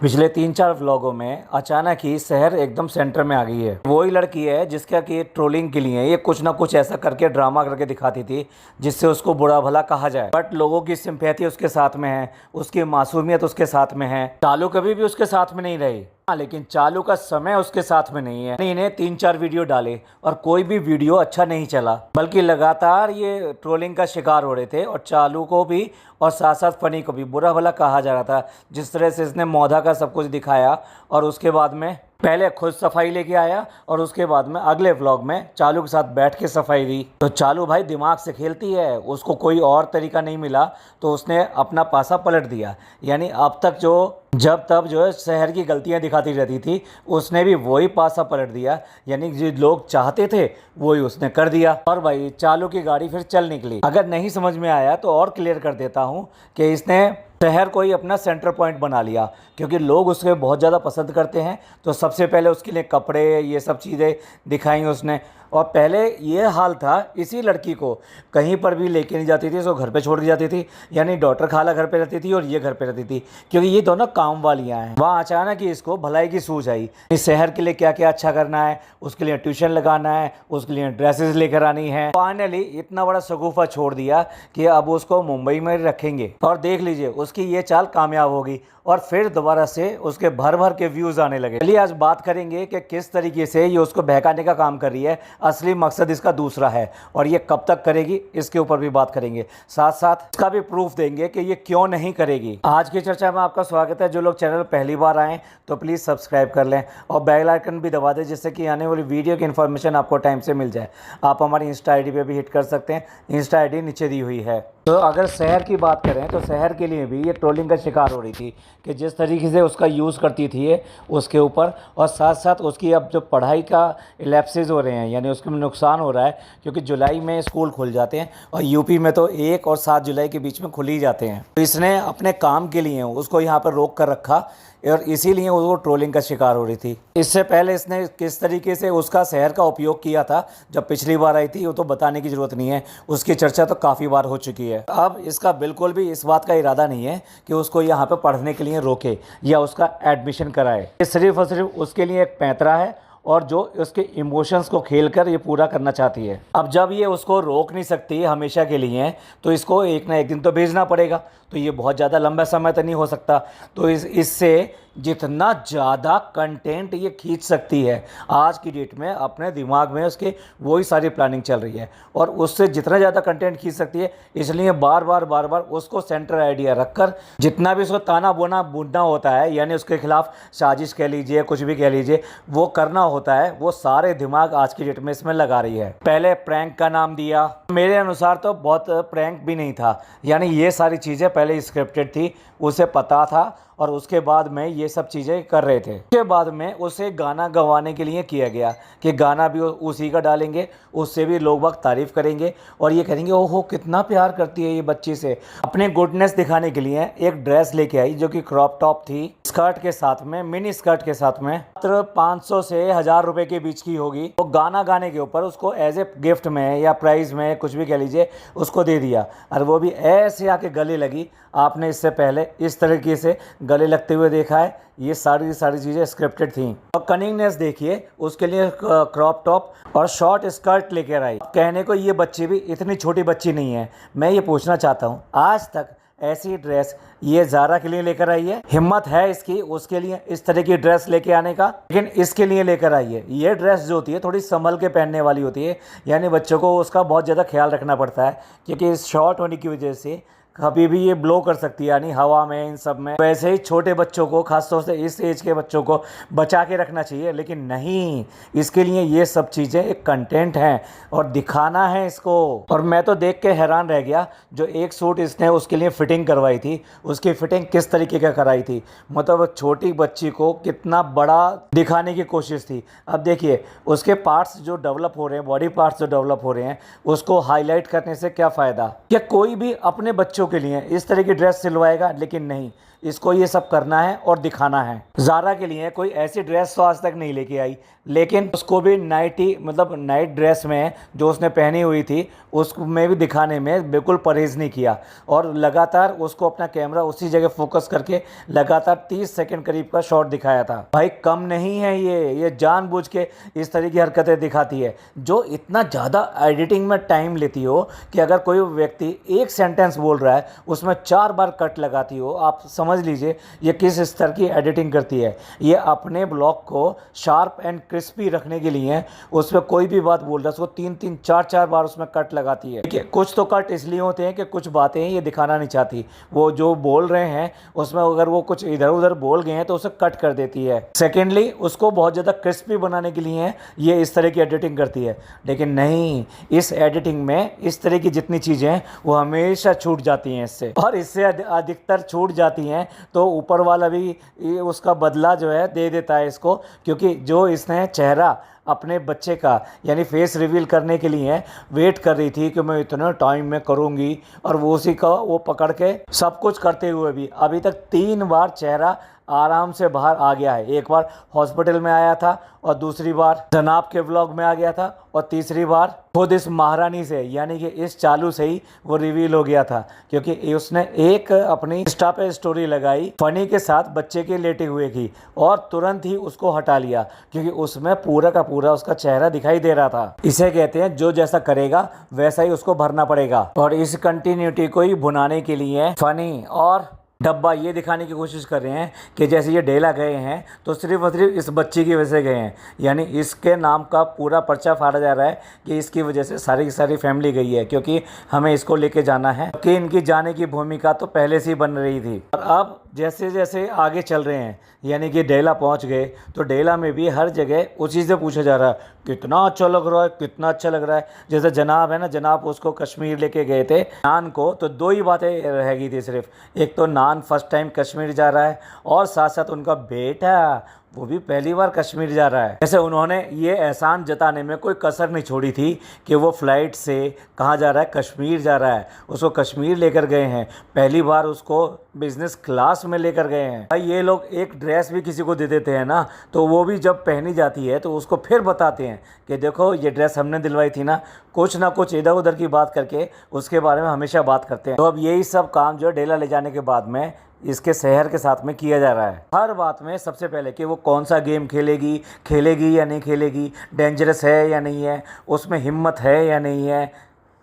पिछले 3-4 व्लॉगों में अचानक ही शहर एकदम सेंटर में आ गई है। वही लड़की है जिसका कि ट्रोलिंग के लिए ये कुछ ना कुछ ऐसा करके ड्रामा करके दिखाती थी जिससे उसको बुरा भला कहा जाए, बट लोगों की सिंपैथी उसके साथ में है, उसकी मासूमियत उसके साथ में है। चालू कभी भी उसके साथ में नहीं रही, हाँ, लेकिन चालू का समय उसके साथ में नहीं है। इन्हें 3-4 वीडियो डाले और कोई भी वीडियो अच्छा नहीं चला, बल्कि लगातार ये ट्रोलिंग का शिकार हो रहे थे और चालू को भी और साथ साथ फनी को भी बुरा भला कहा जा रहा था। जिस तरह से इसने मौधा का सब कुछ दिखाया और उसके बाद में पहले खुद सफाई लेके आया और उसके बाद में अगले व्लॉग में चालू के साथ बैठ के सफाई दी। तो चालू भाई दिमाग से खेलती है, उसको कोई और तरीका नहीं मिला तो उसने अपना पासा पलट दिया। यानी अब तक जो जब तब जो है शहर की गलतियां दिखाती रहती थी, उसने भी वही पासा पलट दिया। यानी जो लोग चाहते थे वही उसने कर दिया और भाई चालू की गाड़ी फिर चल निकली। अगर नहीं समझ में आया तो और क्लियर कर देता हूँ कि इसने शहर को ही अपना सेंटर पॉइंट बना लिया, क्योंकि लोग उसके बहुत ज़्यादा पसंद करते हैं। तो सबसे पहले उसके लिए कपड़े ये सब चीज़ें दिखाई उसने। और पहले ये हाल था, इसी लड़की को कहीं पर भी लेके नहीं जाती थी, इसको घर पे छोड़ के जाती थी। यानी डॉक्टर खाला घर पे रहती थी और ये घर पे रहती थी, क्योंकि ये दोनों काम वालियाँ हैं। वहाँ अचानक ही इसको भलाई की सूझ आई, इस शहर के लिए क्या क्या अच्छा करना है, उसके लिए ट्यूशन लगाना है, उसके लिए ड्रेसेस लेकर आनी है। फाइनली इतना बड़ा शगुफा छोड़ दिया कि अब उसको मुंबई में रखेंगे। और देख लीजिए उसकी ये चाल कामयाब होगी और फिर दोबारा से उसके भर भर के व्यूज़ आने लगे। चलिए आज बात करेंगे कि किस तरीके से ये उसको बहकाने का काम कर रही है, असली मकसद इसका दूसरा है और ये कब तक करेगी इसके ऊपर भी बात करेंगे। साथ साथ इसका भी प्रूफ देंगे कि ये क्यों नहीं करेगी। आज की चर्चा में आपका स्वागत है। जो लोग चैनल पहली बार आएँ तो प्लीज़ सब्सक्राइब कर लें और बेल आइकन भी दबा दें, जिससे कि आने वाली वीडियो की इन्फॉर्मेशन आपको टाइम से मिल जाए। आप हमारी इंस्टा आई डी पर भी हिट कर सकते हैं, इंस्टा आई डी नीचे दी हुई है। तो अगर शहर की बात करें तो शहर के लिए भी ये ट्रोलिंग का शिकार हो रही थी कि जिस तरीके से उसका यूज़ करती थी ये उसके ऊपर, और साथ साथ उसकी अब जो पढ़ाई का लैप्सेस हो रहे हैं, यानी उसके में नुकसान हो रहा है, क्योंकि जुलाई में स्कूल खुल जाते हैं और यूपी में तो 1 और 7 जुलाई के बीच में खुल ही जाते हैं। तो इसने अपने काम के लिए उसको यहाँ पर रोक कर रखा और इसीलिए वो ट्रोलिंग का शिकार हो रही थी। इससे पहले इसने किस तरीके से उसका शहर का उपयोग किया था जब पिछली बार आई थी, वो तो बताने की ज़रूरत नहीं है, उसकी चर्चा तो काफ़ी बार हो चुकी है। अब इसका बिल्कुल भी इस बात का इरादा नहीं है कि उसको यहाँ पे पढ़ने के लिए रोके या उसका एडमिशन कराए। ये सिर्फ और सिर्फ उसके लिए एक पैंतरा है और जो उसके इमोशंस को खेलकर ये पूरा करना चाहती है। अब जब ये उसको रोक नहीं सकती हमेशा के लिए, तो इसको एक ना एक दिन तो भेजना पड़ेगा। तो ये बहुत ज़्यादा लंबा समय तो नहीं हो सकता। तो इससे जितना ज़्यादा कंटेंट ये खींच सकती है आज की डेट में, अपने दिमाग में उसके वही सारी प्लानिंग चल रही है और उससे जितना ज़्यादा कंटेंट खींच सकती है, इसलिए बार बार उसको सेंटर आइडिया रखकर जितना भी उसको ताना बोना बुनना होता है, यानी उसके खिलाफ साजिश कह लीजिए, कुछ भी कह लीजिए, वो करना होता है, वो सारे दिमाग आज की डेट में इसमें लगा रही है। पहले प्रैंक का नाम दिया, मेरे अनुसार तो बहुत प्रैंक भी नहीं था, यानी ये सारी चीज़ें पहले स्क्रिप्टेड थी, उसे पता था और उसके बाद में ये सब चीज़ें कर रहे थे। उसके बाद में उसे गाना गवाने के लिए किया गया कि गाना भी उसी का डालेंगे, उससे भी लोग वक्त तारीफ़ करेंगे और ये कहेंगे ओहो कितना प्यार करती है ये बच्ची से। अपने गुडनेस दिखाने के लिए एक ड्रेस लेके आई जो कि क्रॉप टॉप थी, स्कर्ट के साथ में, मिनी स्कर्ट के साथ में, मात्र 500 से 1000 रुपये के बीच की होगी। वो गाना गाने के ऊपर उसको एज ए गिफ्ट में या प्राइज़ में कुछ भी कह लीजिए उसको दे दिया, और वो भी ऐसे आके गले लगी। आपने इससे पहले इस तरीके से गले लगते हुए देखा है? ये सारी चीज़ें स्क्रिप्टेड थी। और कनिंगनेस देखिए, उसके लिए क्रॉप टॉप और शॉर्ट स्कर्ट लेकर आई। कहने को ये बच्ची भी इतनी छोटी बच्ची नहीं है। मैं ये पूछना चाहता हूँ, आज तक ऐसी ड्रेस ये ज़ारा के लिए लेकर आई है? हिम्मत है इसकी उसके लिए इस तरह की ड्रेस लेके आने का? लेकिन इसके लिए लेकर आई है। ये ड्रेस जो होती है थोड़ी संभल के पहनने वाली होती है, यानी बच्चों को उसका बहुत ज़्यादा ख्याल रखना पड़ता है, क्योंकि इस शॉर्ट होने की वजह से कभी भी ये ब्लो कर सकती है, यानी हवा में, इन सब में। वैसे ही छोटे बच्चों को, खासतौर से इस एज के बच्चों को बचा के रखना चाहिए, लेकिन नहीं, इसके लिए ये सब चीज़ें एक कंटेंट हैं और दिखाना है इसको। और मैं तो देख के हैरान रह गया, जो एक सूट इसने उसके लिए फिटिंग करवाई थी, उसकी फिटिंग किस तरीके का कराई थी, मतलब छोटी बच्ची को कितना बड़ा दिखाने की कोशिश थी। अब देखिए उसके पार्ट्स जो डेवलप हो रहे हैं, बॉडी पार्ट्स जो डेवलप हो रहे हैं, उसको हाईलाइट करने से क्या फ़ायदा? क्या कोई भी अपने बच्चों के लिए इस तरह की ड्रेस सिलवाएगा? लेकिन नहीं, इसको ये सब करना है और दिखाना है। ज़ारा के लिए कोई ऐसी ड्रेस तो आज तक नहीं लेके आई, लेकिन उसको भी नाइटी मतलब नाइट ड्रेस में जो उसने पहनी हुई थी उसमें भी दिखाने में बिल्कुल परहेज़ नहीं किया और लगातार उसको अपना कैमरा उसी जगह फोकस करके लगातार 30 सेकंड करीब का शॉट दिखाया था। भाई कम नहीं है ये जानबूझ के इस तरह की हरकतें दिखाती है जो इतना ज़्यादा एडिटिंग में टाइम लेती हो कि अगर कोई व्यक्ति एक सेंटेंस बोल रहा है उसमें 4 बार कट लगाती हो। आप समझ लीजिए ये किस स्तर की एडिटिंग करती है। ये अपने ब्लॉग को शार्प एंड क्रिस्पी रखने के लिए उसमें कोई भी बात बोल रहा है उसको 3-3 4-4 बार उसमें कट लगाती है। देखिए कुछ तो कट इसलिए होते हैं कि कुछ बातें ये दिखाना नहीं चाहती, वो जो बोल रहे हैं उसमें अगर वो कुछ इधर उधर बोल गए हैं तो उसे कट कर देती है। सेकेंडली उसको बहुत ज़्यादा क्रिस्पी बनाने के लिए ये इस तरह की एडिटिंग करती है, लेकिन नहीं, इस एडिटिंग में इस तरह की जितनी चीज़ें हैं वो हमेशा छूट जाती हैं इससे, और इससे अधिकतर छूट जाती हैं तो ऊपर वाला भी उसका बदला जो है दे देता है इसको, क्योंकि जो इसने चेहरा अपने बच्चे का यानी फेस रिवील करने के लिए वेट कर रही थी कि मैं इतने टाइम में करूँगी, और वो उसी का वो पकड़ के सब कुछ करते हुए भी अभी तक 3 बार चेहरा आराम से बाहर आ गया है। एक बार हॉस्पिटल में आया था और दूसरी बार जनाब के व्लॉग में आ गया था और तीसरी बार खुद इस महारानी से यानी कि इस चालू से ही वो रिवील हो गया था, क्योंकि उसने एक अपनी इंस्टा पे स्टोरी लगाई फनी के साथ बच्चे के लेटे हुए की और तुरंत ही उसको हटा लिया क्योंकि उसमें पूरा का पूरा उसका चेहरा दिखाई दे रहा था। इसे कहते हैं जो जैसा करेगा वैसा ही उसको भरना पड़ेगा, और इस कंटिन्यूटी को ही भुनाने के लिए फनी और डब्बा ये दिखाने की कोशिश कर रहे हैं कि जैसे ये डेला गए हैं तो सिर्फ और सिर्फ इस बच्ची की वजह से गए हैं, यानी इसके नाम का पूरा पर्चा फाड़ा जा रहा है कि इसकी वजह से सारी की सारी फैमिली गई है, क्योंकि हमें इसको लेके जाना है, कि इनकी जाने की भूमिका तो पहले से ही बन रही थी। और अब जैसे जैसे आगे चल रहे हैं यानी कि डेला पहुंच गए तो डेला में भी हर जगह उसी से पूछा जा रहा है कितना अच्छा लग रहा है, कितना अच्छा लग रहा है। जैसे जनाब है ना, जनाब उसको कश्मीर लेके गए थे नान को, तो 2 ही बातें रह गई थी सिर्फ, एक तो नान फर्स्ट टाइम कश्मीर जा रहा है और साथ साथ उनका बेटा वो भी पहली बार कश्मीर जा रहा है। जैसे उन्होंने ये एहसान जताने में कोई कसर नहीं छोड़ी थी कि वो फ्लाइट से कहाँ जा रहा है, कश्मीर जा रहा है, उसको कश्मीर लेकर गए हैं, पहली बार उसको बिजनेस क्लास में लेकर गए हैं। भाई ये लोग एक ड्रेस भी किसी को दे देते हैं ना तो वो भी जब पहनी जाती है तो उसको फिर बताते हैं कि देखो ये ड्रेस हमने दिलवाई थी ना, कुछ ना कुछ इधर उधर की बात करके उसके बारे में हमेशा बात करते हैं। तो अब यही सब काम जो है डेला ले जाने के बाद में इसके शहर के साथ में किया जा रहा है। हर बात में सबसे पहले कि वो कौन सा गेम खेलेगी या नहीं खेलेगी, डेंजरस है या नहीं है, उसमें हिम्मत है या नहीं है।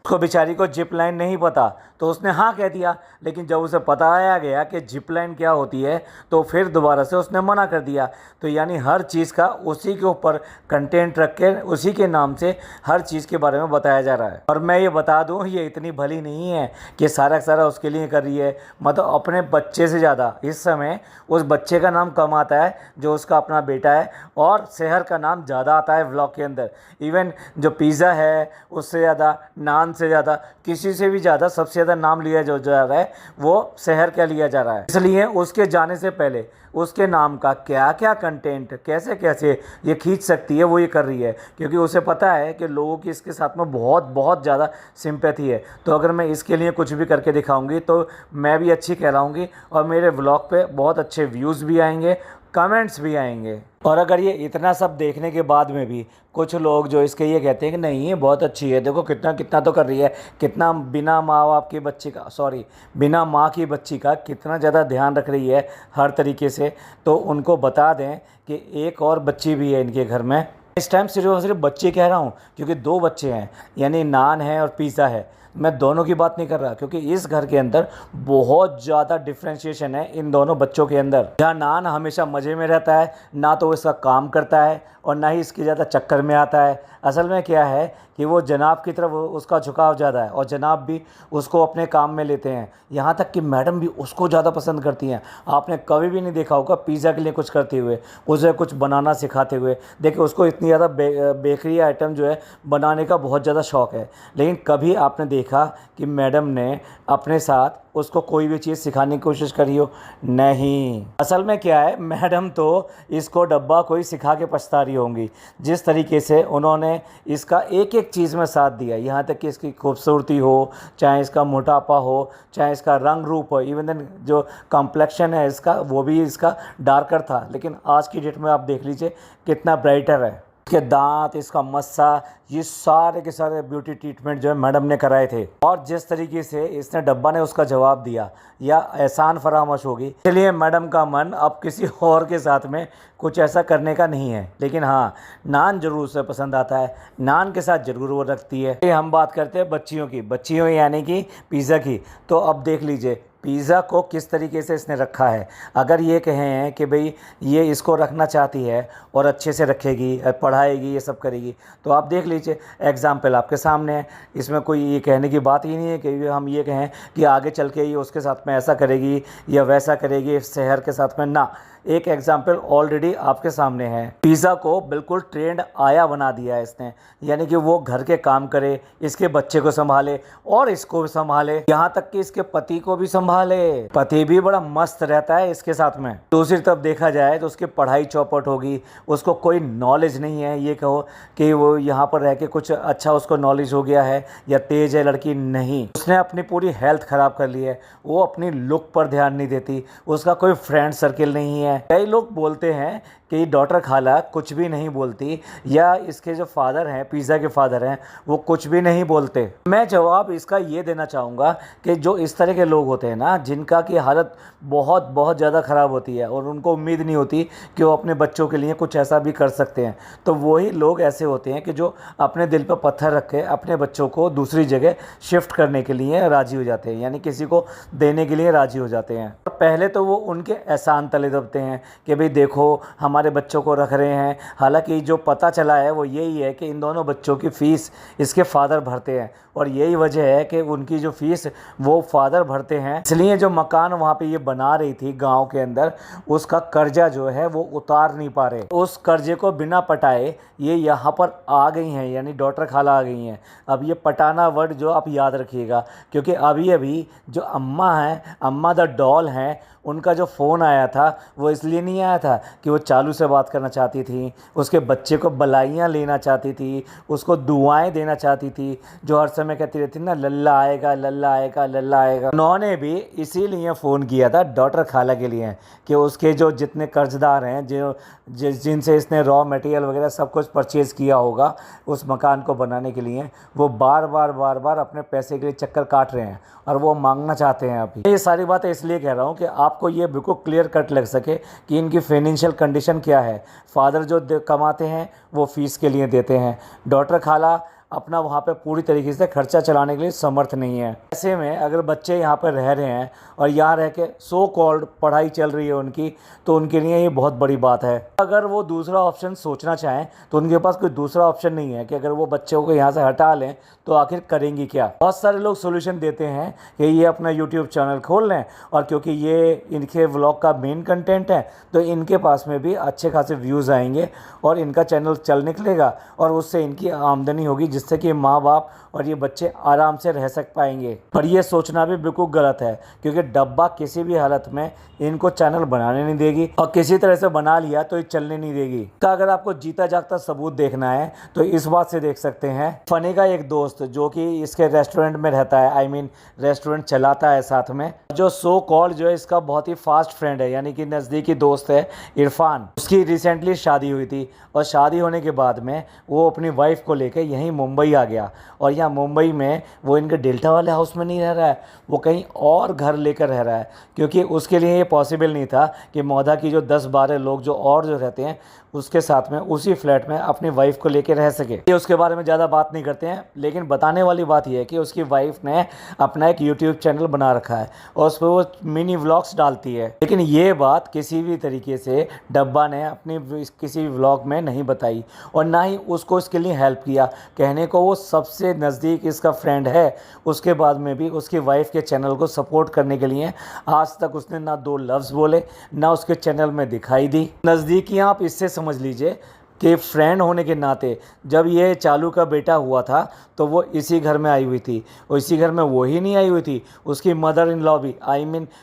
उसको बेचारी को जिप लाइन नहीं पता तो उसने हाँ कह दिया, लेकिन जब उसे बताया गया कि जिप लाइन क्या होती है तो फिर दोबारा से उसने मना कर दिया। तो यानी हर चीज़ का उसी के ऊपर कंटेंट रख के उसी के नाम से हर चीज़ के बारे में बताया जा रहा है। और मैं ये बता दूं ये इतनी भली नहीं है कि सारा सारा उसके लिए कर रही है, मतलब अपने बच्चे से ज़्यादा इस समय उस बच्चे का नाम कम आता है जो उसका अपना बेटा है, और शहर का नाम ज़्यादा आता है व्लॉग के अंदर। इवन जो पिज़्ज़ा है उससे ज़्यादा, नान से ज़्यादा, किसी से भी ज़्यादा सबसे ज़्यादा नाम लिया जो जा रहा है वो शहर का लिया जा रहा है। इसलिए उसके जाने से पहले उसके नाम का क्या क्या कंटेंट कैसे कैसे ये खींच सकती है वो ये कर रही है, क्योंकि उसे पता है कि लोगों की इसके साथ में बहुत बहुत ज़्यादा सिंपैथी है। तो अगर मैं इसके लिए कुछ भी करके दिखाऊंगी तो मैं भी अच्छी कहलाऊंगी और मेरे व्लॉग पे बहुत अच्छे व्यूज़ भी आएंगे, कमेंट्स भी आएंगे। और अगर ये इतना सब देखने के बाद में भी कुछ लोग जो इसके ये कहते हैं कि नहीं ये बहुत अच्छी है, देखो कितना कितना तो कर रही है, कितना बिना माँ बाप की बच्ची का बिना माँ की बच्ची का कितना ज़्यादा ध्यान रख रही है हर तरीके से, तो उनको बता दें कि एक और बच्ची भी है इनके घर में। इस टाइम सिर्फ और सिर्फ बच्चे कह रहा हूँ क्योंकि 2 बच्चे हैं, यानी नान है और पिज़्ज़ा है। मैं दोनों की बात नहीं कर रहा क्योंकि इस घर के अंदर बहुत ज़्यादा डिफ्रेंशिएशन है इन दोनों बच्चों के अंदर। जहाँ नान हमेशा मज़े में रहता है, ना तो वो इसका काम करता है और ना ही इसकी ज़्यादा चक्कर में आता है। असल में क्या है कि वो जनाब की तरफ उसका झुकाव ज़्यादा है और जनाब भी उसको अपने काम में लेते हैं, यहाँ तक कि मैडम भी उसको ज़्यादा पसंद करती हैं। आपने कभी भी नहीं देखा होगा पिज़्ज़ा के लिए कुछ करते हुए, उसे कुछ बनाना सिखाते हुए। देखिए उसको इतनी ज़्यादा बेकरी आइटम जो है बनाने का बहुत ज़्यादा शौक़ है, लेकिन कभी आपने देखा कि मैडम ने अपने साथ उसको कोई भी चीज़ सिखाने की कोशिश करी हो? नहीं। असल में क्या है, मैडम तो इसको डब्बा कोई सिखा के पछता रही होंगी। जिस तरीके से उन्होंने इसका एक एक चीज़ में साथ दिया, यहाँ तक कि इसकी खूबसूरती हो, चाहे इसका मोटापा हो, चाहे इसका रंग रूप हो, इवन देन जो कॉम्प्लेक्शन है इसका, वो भी इसका डार्कर था, लेकिन आज की डेट में आप देख लीजिए कितना ब्राइटर है। इसके दांत, इसका मस्सा, ये सारे के सारे ब्यूटी ट्रीटमेंट जो है मैडम ने कराए थे। और जिस तरीके से इसने डब्बा ने उसका जवाब दिया या एहसान फरामोश होगी, इसलिए मैडम का मन अब किसी और के साथ में कुछ ऐसा करने का नहीं है। लेकिन हाँ, नान जरूर उसे पसंद आता है, नान के साथ जरूर वो रखती है। ये हम बात करते हैं बच्चियों की, बच्चियों यानी कि पिज़्ज़ा की। तो अब देख लीजिए पिज़्ज़ा को किस तरीके से इसने रखा है। अगर ये कहें कि भाई ये इसको रखना चाहती है और अच्छे से रखेगी, पढ़ाएगी, ये सब करेगी, तो आप देख लीजिए एग्जाम्पल आपके सामने है। इसमें कोई ये कहने की बात ही नहीं है कि हम ये कहें कि आगे चल के ये उसके साथ में ऐसा करेगी या वैसा करेगी शहर के साथ में, ना। एक एग्जाम्पल ऑलरेडी आपके सामने है। पिज़्ज़ा को बिल्कुल ट्रेंड आया बना दिया है इसने, यानी कि वो घर के काम करे, इसके बच्चे को संभाले और इसको भी संभाले, यहाँ तक कि इसके पति को भी संभाले। पति भी बड़ा मस्त रहता है इसके साथ में। दूसरी तरफ देखा जाए तो उसकी पढ़ाई चौपट होगी, उसको कोई नॉलेज नहीं है, ये कहो कि वो यहाँ पर रह के कुछ अच्छा उसको नॉलेज हो गया है या तेज है लड़की, नहीं। उसने अपनी पूरी हेल्थ ख़राब कर ली है, वो अपनी लुक पर ध्यान नहीं देती, उसका कोई फ्रेंड सर्किल नहीं है। कई लोग बोलते हैं कि डॉटर खाला कुछ भी नहीं बोलती, या इसके जो फादर हैं, पिज़्ज़ा के फादर हैं, वो कुछ भी नहीं बोलते। मैं जवाब इसका ये देना चाहूँगा कि जो इस तरह के लोग होते हैं ना, जिनका की हालत बहुत बहुत ज़्यादा ख़राब होती है और उनको उम्मीद नहीं होती कि वो अपने बच्चों के लिए कुछ ऐसा भी कर सकते हैं, तो वही लोग ऐसे होते हैं कि जो अपने दिल पर पत्थर रख के अपने बच्चों को दूसरी जगह शिफ्ट करने के लिए राज़ी हो जाते हैं, यानी किसी को देने के लिए राज़ी हो जाते हैं। पहले तो वो उनके एहसान तले दबते हैं कि भाई देखो हमारे बच्चों को रख रहे हैं। हालांकि जो पता चला है वो यही है कि इन दोनों बच्चों की फ़ीस इसके फादर भरते हैं, और यही वजह है कि उनकी जो फ़ीस वो फादर भरते हैं। इसलिए जो मकान वहाँ पे ये बना रही थी गांव के अंदर, उसका कर्जा जो है वो उतार नहीं पा रहे। उस कर्जे को बिना पटाए ये यहाँ पर आ गई हैं, यानी डॉटर खाला आ गई हैं। अब ये पटाना वर्ड जो आप याद रखिएगा, क्योंकि अभी अभी जो अम्मा हैं, अम्मा द डॉल हैं, उनका जो फ़ोन आया था वो इसलिए नहीं आया था कि वो चालू से बात करना चाहती थी, उसके बच्चे को बलाइयाँ लेना चाहती थी, उसको दुआएं देना चाहती थी, जो हर समय कहती रहती ना लल्ला आएगा लल्ला आएगा लल्ला आएगा। उन्होंने भी इसीलिए फ़ोन किया था डॉटर खाला के लिए कि उसके जो जितने कर्जदार हैं, जो जिनसे इसने रॉ मटेरियल वगैरह सब कुछ परचेज़ किया होगा उस मकान को बनाने के लिए, वो बार बार अपने पैसे के लिए चक्कर काट रहे हैं और वो मांगना चाहते हैं। अभी ये सारी बातें इसलिए कह रहा हूँ कि आपको ये बिल्कुल क्लियर कट लग सके कि इनकी फाइनेंशियल कंडीशन क्या है। फादर जो कमाते हैं वो फीस के लिए देते हैं, डॉटर खाला अपना वहाँ पे पूरी तरीके से खर्चा चलाने के लिए समर्थ नहीं है। ऐसे में अगर बच्चे यहाँ पर रह रहे हैं और यहाँ रह के सो कॉल्ड पढ़ाई चल रही है उनकी, तो उनके लिए ये बहुत बड़ी बात है। अगर वो दूसरा ऑप्शन सोचना चाहें तो उनके पास कोई दूसरा ऑप्शन नहीं है कि अगर वो बच्चों को यहाँ से हटा लें तो आखिर करेंगी क्या। बहुत सारे लोग सोल्यूशन देते हैं कि ये अपना यूट्यूब चैनल खोल लें, और क्योंकि ये इनके व्लॉग का मेन कंटेंट है तो इनके पास में भी अच्छे खासे व्यूज़ आएंगे और इनका चैनल चल निकलेगा और उससे इनकी आमदनी होगी, जिससे कि माँ बाप और ये बच्चे आराम से रह सक पाएंगे। पर ये सोचना भी बिल्कुल गलत है, क्योंकि डब्बा किसी भी हालत में इनको चैनल बनाने नहीं देगी, और किसी तरह से बना लिया तो ये चलने नहीं देगी। तो अगर आपको जीता जागता सबूत देखना है तो इस बात से देख सकते हैं। फनी का एक दोस्त जो कि इसके रेस्टोरेंट में रहता है, आई मीन रेस्टोरेंट चलाता है साथ में, जो सो कॉल जो है इसका बहुत ही फास्ट फ्रेंड है, यानी कि नज़दीकी दोस्त है, इरफान। उसकी रिसेंटली शादी हुई थी और शादी होने के बाद में वो अपनी वाइफ को लेकर यहीं मुंबई आ गया, और यहाँ मुंबई में वो इनके डेल्टा वाले हाउस में नहीं रह रहा है, वो कहीं और घर लेकर रह रहा है, क्योंकि उसके लिए ये पॉसिबल नहीं था कि मौदा की जो 10-12 लोग जो और जो रहते हैं उसके साथ में उसी फ्लैट में अपनी वाइफ को लेकर रह सके। ये उसके बारे में ज़्यादा बात नहीं करते हैं, लेकिन बताने वाली बात यह है कि उसकी वाइफ ने अपना एक यूट्यूब चैनल बना रखा है और उस पर वो मिनी व्लॉग्स डालती है। लेकिन ये बात किसी भी तरीके से डब्बा ने अपनी किसी व्लॉग में नहीं बताई और ना ही उसको इसके लिए हेल्प किया। कहने को वो सबसे नज़दीक इसका फ्रेंड है, उसके बाद में भी उसकी वाइफ के चैनल को सपोर्ट करने के लिए आज तक उसने ना 2 लफ्ज़ बोले, ना उसके चैनल में दिखाई दी। नज़दीकियाँ आप इससे समझ लीजिए, कि फ्रेंड होने के नाते जब ये चालू का बेटा हुआ था तो वो इसी घर में आई हुई थी, और इसी घर में वो ही नहीं आई हुई थी, उसकी मदर इन लॉ भी,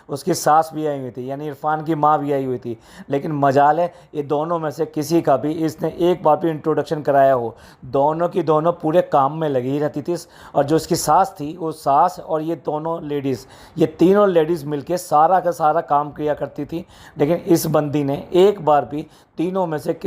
उसकी सास भी आई हुई थी, यानी इरफान की माँ भी आई हुई थी। लेकिन मजाल है ये दोनों में से किसी का भी इसने एक बार भी इंट्रोडक्शन कराया हो। दोनों की दोनों पूरे काम में लगी ही रहती थी, और जो इसकी सास थी वो सास और ये दोनों लेडीज़, ये तीनों लेडीज़ मिलके सारा का सारा काम किया करती थी। लेकिन इस बंदी ने एक बार भी तीनों में से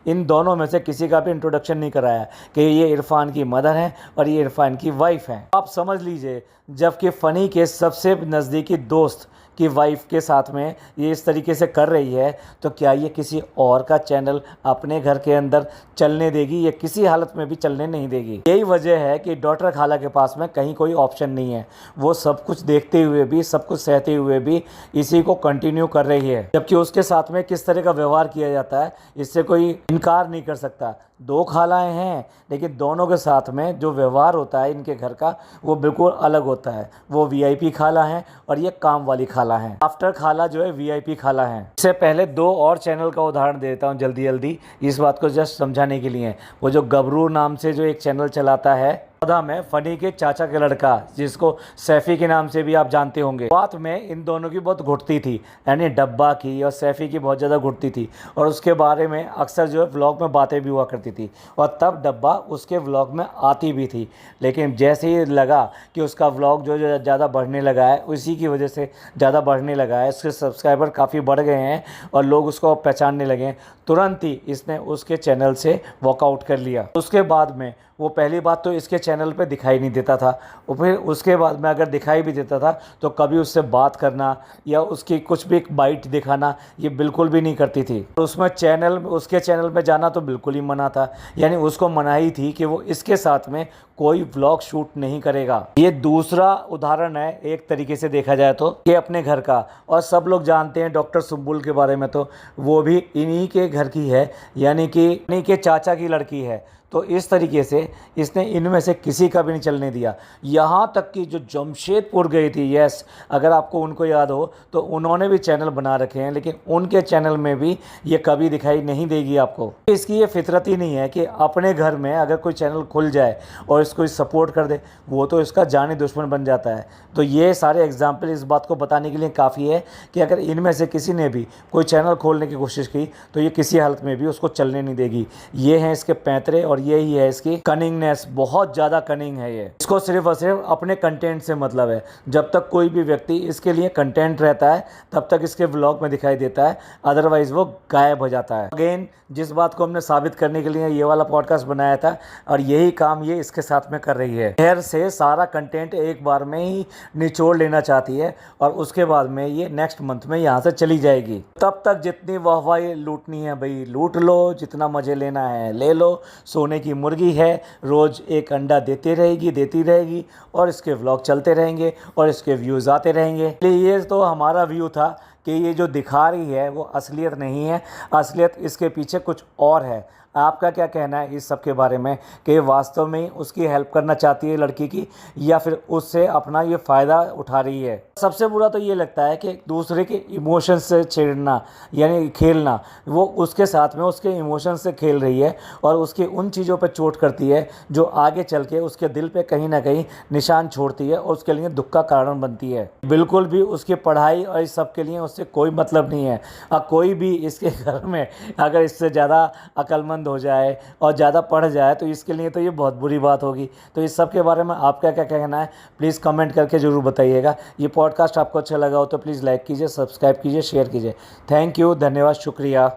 इन दोनों में से किसी का भी इंट्रोडक्शन नहीं कराया कि ये इरफान की मदर है और ये इरफान की वाइफ है। आप समझ लीजिए, जबकि फ़नी के सबसे नज़दीकी दोस्त की वाइफ के साथ में ये इस तरीके से कर रही है, तो क्या ये किसी और का चैनल अपने घर के अंदर चलने देगी? ये किसी हालत में भी चलने नहीं देगी। यही वजह है कि डॉक्टर खाला के पास में कहीं कोई ऑप्शन नहीं है। वो सब कुछ देखते हुए भी, सब कुछ सहते हुए भी इसी को कंटिन्यू कर रही है। जबकि उसके साथ में किस तरह का व्यवहार किया जाता है इससे कोई इनकार नहीं कर सकता। दो खालाएं हैं, लेकिन दोनों के साथ में जो व्यवहार होता है इनके घर का वो बिल्कुल अलग होता है। वो वीआईपी खाला हैं और ये काम वाली खाला हैं। आफ्टर खाला जो है वीआईपी खाला हैं। इससे पहले दो और चैनल का उदाहरण देता हूँ जल्दी जल्दी, इस बात को जस्ट समझाने के लिए। वो जो गबरू नाम से जो एक चैनल चलाता है में फनी के चाचा का लड़का, जिसको सैफी के नाम से भी आप जानते होंगे, बात में इन दोनों की बहुत घुटती थी, यानी डब्बा की और सैफी की बहुत ज़्यादा घुटती थी, और उसके बारे में अक्सर जो है व्लॉग में बातें भी हुआ करती थी, और तब डब्बा उसके व्लॉग में आती भी थी। लेकिन जैसे ही लगा कि उसका व्लॉग जो ज़्यादा बढ़ने लगा है, उसी की वजह से ज़्यादा बढ़ने लगा है, उसके सब्सक्राइबर काफ़ी बढ़ गए हैं और लोग उसको पहचानने लगे हैं, तुरंत ही इसने उसके चैनल से वॉकआउट कर लिया। उसके बाद में वो पहली बात तो इसके चैनल पे दिखाई नहीं देता था, और फिर उसके बाद में अगर दिखाई भी देता था तो कभी उससे बात करना या उसकी कुछ भी बाइट दिखाना ये बिल्कुल भी नहीं करती थी। और उसके चैनल में जाना तो बिल्कुल ही मना था, यानी उसको मनाही थी कि वो इसके साथ में कोई व्लॉग शूट नहीं करेगा। ये दूसरा उदाहरण है एक तरीके से देखा जाए तो ये अपने घर का। और सब लोग जानते हैं डॉक्टर सुब्बुल के बारे में, तो वो भी इन्हीं के घर की है, यानी कि इन्हीं के चाचा की लड़की है। तो इस तरीके से इसने इनमें से किसी का भी नहीं चलने दिया। यहाँ तक कि जो जमशेदपुर गई थी, यस, अगर आपको उनको याद हो तो उन्होंने भी चैनल बना रखे हैं, लेकिन उनके चैनल में भी ये कभी दिखाई नहीं देगी आपको। इसकी ये फितरत ही नहीं है कि अपने घर में अगर कोई चैनल खुल जाए और इसको सपोर्ट कर दे, वो तो इसका जानी दुश्मन बन जाता है। तो ये सारे एग्जाम्पल इस बात को बताने के लिए काफ़ी है कि अगर इनमें से किसी ने भी कोई चैनल खोलने की कोशिश की तो ये किसी हालत में भी उसको चलने नहीं देगी। ये हैं इसके पैंतरे और यही है इसकी कनिंगनेस, बहुत ज़्यादा कनिंग है ये। इसको सिर्फ और सिर्फ अपने कंटेंट से मतलब है। जब तक कोई भी व्यक्ति इसके लिए कंटेंट रहता है तब तक इसके व्लॉग में दिखाई देता है, अदरवाइज वो गायब हो जाता है। अगेन जिस बात को हमने साबित करने के लिए ये वाला पॉडकास्ट बनाया था, और यही काम ये इसके साथ में कर रही है। खैर से सारा कंटेंट एक बार में ही निचोड़ लेना चाहती है और उसके बाद में ये नेक्स्ट मंथ में यहाँ से चली जाएगी। तब तक जितनी वाहवाही लूटनी है भाई लूट लो, जितना मज़े लेना है ले लो। सोने की मुर्गी है, रोज़ एक अंडा देती रहेगी और इसके व्लॉग चलते रहेंगे और इसके व्यूज़ आते रहेंगे। ये तो हमारा व्यू था कि ये जो दिखा रही है वो असलियत नहीं है, असलियत इसके पीछे कुछ और है। आपका क्या कहना है इस सब के बारे में कि वास्तव में उसकी हेल्प करना चाहती है लड़की की, या फिर उससे अपना ये फ़ायदा उठा रही है? सबसे बुरा तो ये लगता है कि दूसरे के इमोशंस से छेड़ना, यानी खेलना। वो उसके साथ में उसके इमोशंस से खेल रही है और उसकी उन चीज़ों पर चोट करती है जो आगे चल के उसके दिल पे कहीं ना कहीं निशान छोड़ती है और उसके लिए दुख का कारण बनती है। बिल्कुल भी उसकी पढ़ाई और इस सब के लिए उससे कोई मतलब नहीं है। कोई भी इसके घर में अगर इससे ज़्यादा अक्लमंद हो जाए और ज़्यादा पढ़ जाए तो इसके लिए तो ये बहुत बुरी बात होगी। तो इस सब के बारे में आपका क्या कहना है प्लीज़ कमेंट करके ज़रूर बताइएगा। ये पॉडकास्ट आपको अच्छा लगा हो तो प्लीज़ लाइक कीजिए, सब्सक्राइब कीजिए, शेयर कीजिए। थैंक यू, धन्यवाद, शुक्रिया।